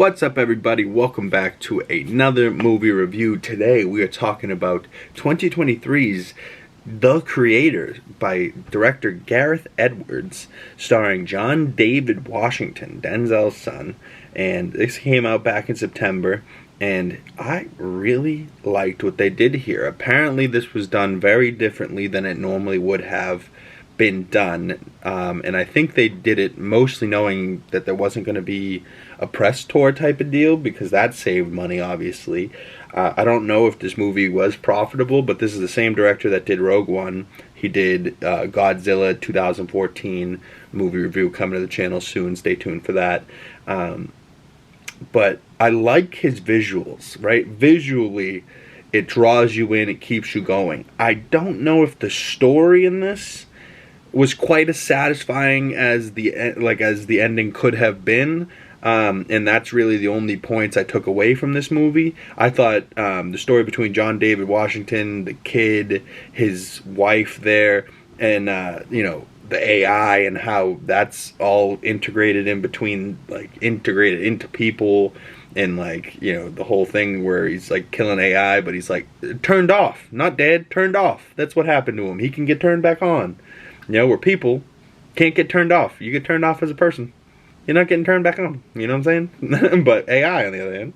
What's up, everybody? Welcome back to another movie review. Today we are talking about 2023's The Creator by director Gareth Edwards, starring John David Washington, Denzel's son. And this came out back in September, and I really liked what they did here. Apparently this was done very differently than it normally would have been done, and I think they did it mostly knowing that there wasn't going to be a press tour type of deal, because that saved money, obviously. I don't know if this movie was profitable, but this is the same director that did Rogue One. He did Godzilla 2014 movie review coming to the channel soon. Stay tuned for that. But I like his visuals, right? Visually, it draws you in, it keeps you going. I don't know if the story in this was quite as satisfying as the ending could have been, and that's really the only points I took away from this movie. I thought the story between John David Washington, the kid, his wife there, and the AI and how that's all integrated in between, integrated into people, and the whole thing where he's killing AI, but he's turned off, not dead, turned off. That's what happened to him. He can get turned back on. Where people can't get turned off. You get turned off as a person, you're not getting turned back on. You know what I'm saying? But AI, on the other hand,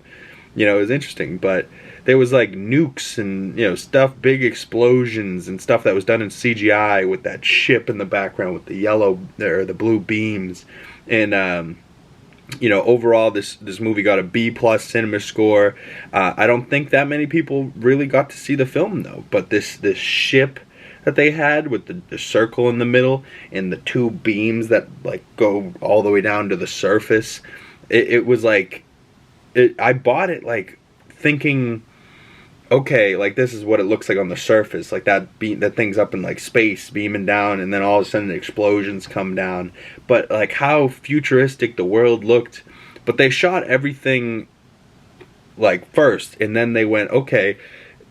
is interesting. But there was nukes and stuff, big explosions and stuff that was done in CGI with that ship in the background with the yellow or the blue beams. And overall, this movie got a B+ cinema score. I don't think that many people really got to see the film though. But this ship that they had with the circle in the middle and the two beams that go all the way down to the surface, it was I bought it thinking, okay, this is what it looks like on the surface, that thing's up in space beaming down, and then all of a sudden the explosions come down. But how futuristic the world looked. But they shot everything first, and then they went, okay,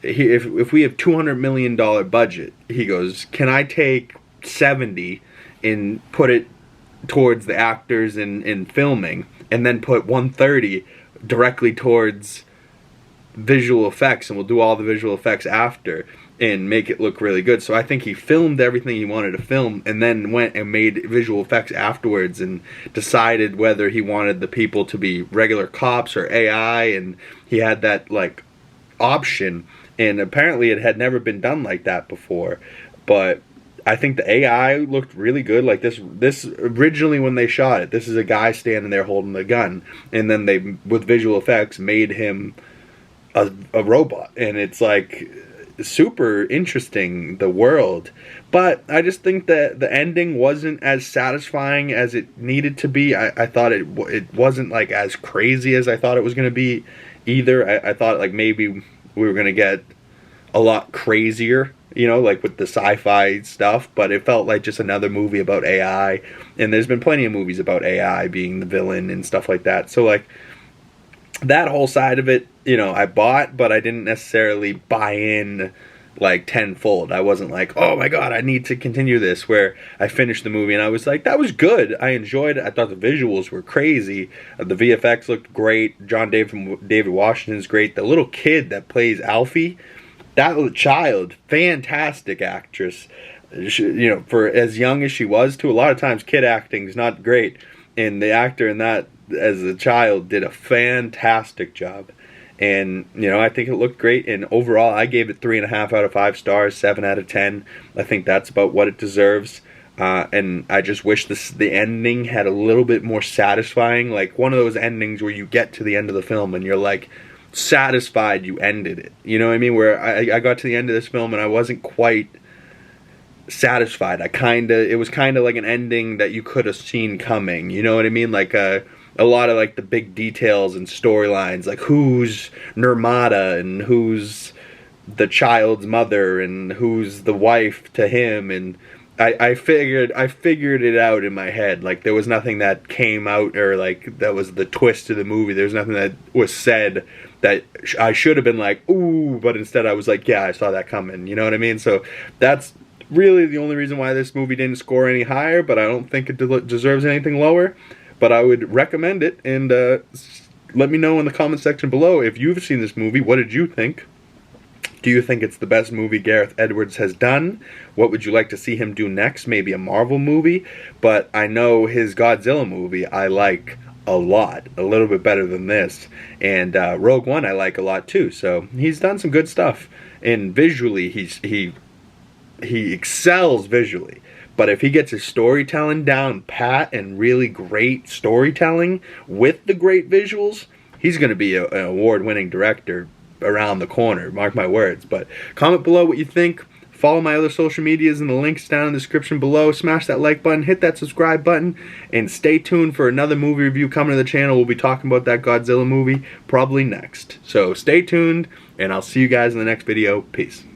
if we have $200 million budget, he goes, can I take 70 and put it towards the actors in filming, and then put 130 directly towards visual effects, and we'll do all the visual effects after and make it look really good. So I think he filmed everything he wanted to film, and then went and made visual effects afterwards, and decided whether he wanted the people to be regular cops or AI, and he had that option. And apparently it had never been done like that before. But I think the AI looked really good. This originally, when they shot it, this is a guy standing there holding the gun, and then they, with visual effects, made him a robot. And it's super interesting, the world. But I just think that the ending wasn't as satisfying as it needed to be. I thought it wasn't as crazy as I thought it was going to be either. I thought maybe we were going to get a lot crazier, with the sci-fi stuff, but it felt like just another movie about AI, and there's been plenty of movies about AI being the villain and stuff like that. So that whole side of it, I bought, but I didn't necessarily buy in tenfold. I wasn't oh my god, I need to continue this, where I finished the movie and I was that was good. I enjoyed it. I thought the visuals were crazy. The VFX looked great. John David Washington's great. The little kid that plays Alfie, that little child, fantastic actress. She, for as young as she was, too. A lot of times kid acting is not great, and the actor in that as a child did a fantastic job. And I think it looked great, and overall I gave it 3.5 out of 5 stars, 7 out of 10. I think that's about what it deserves. And I just wish the ending had a little bit more satisfying, one of those endings where you get to the end of the film and you're satisfied you ended it. You know what I mean? Where I got to the end of this film and I wasn't quite satisfied. It was kind of like an ending that you could have seen coming. You know what I mean? A lot of the big details and storylines, who's NIRMATA and who's the child's mother and who's the wife to him, and I figured it out in my head. There was nothing that came out or that was the twist to the movie. There was nothing that was said that I should have been ooh, but instead I was yeah, I saw that coming. You know what I mean? So that's really the only reason why this movie didn't score any higher, but I don't think it deserves anything lower. But I would recommend it, and let me know in the comment section below if you've seen this movie. What did you think? Do you think it's the best movie Gareth Edwards has done? What would you like to see him do next? Maybe a Marvel movie? But I know his Godzilla movie I like a lot. A little bit better than this. And Rogue One I like a lot too. So he's done some good stuff. And visually, he excels visually. But if he gets his storytelling down pat and really great storytelling with the great visuals, he's going to be an award-winning director around the corner, mark my words. But comment below what you think. Follow my other social medias in the links down in the description below. Smash that like button, hit that subscribe button, and stay tuned for another movie review coming to the channel. We'll be talking about that Godzilla movie probably next. So stay tuned, and I'll see you guys in the next video. Peace.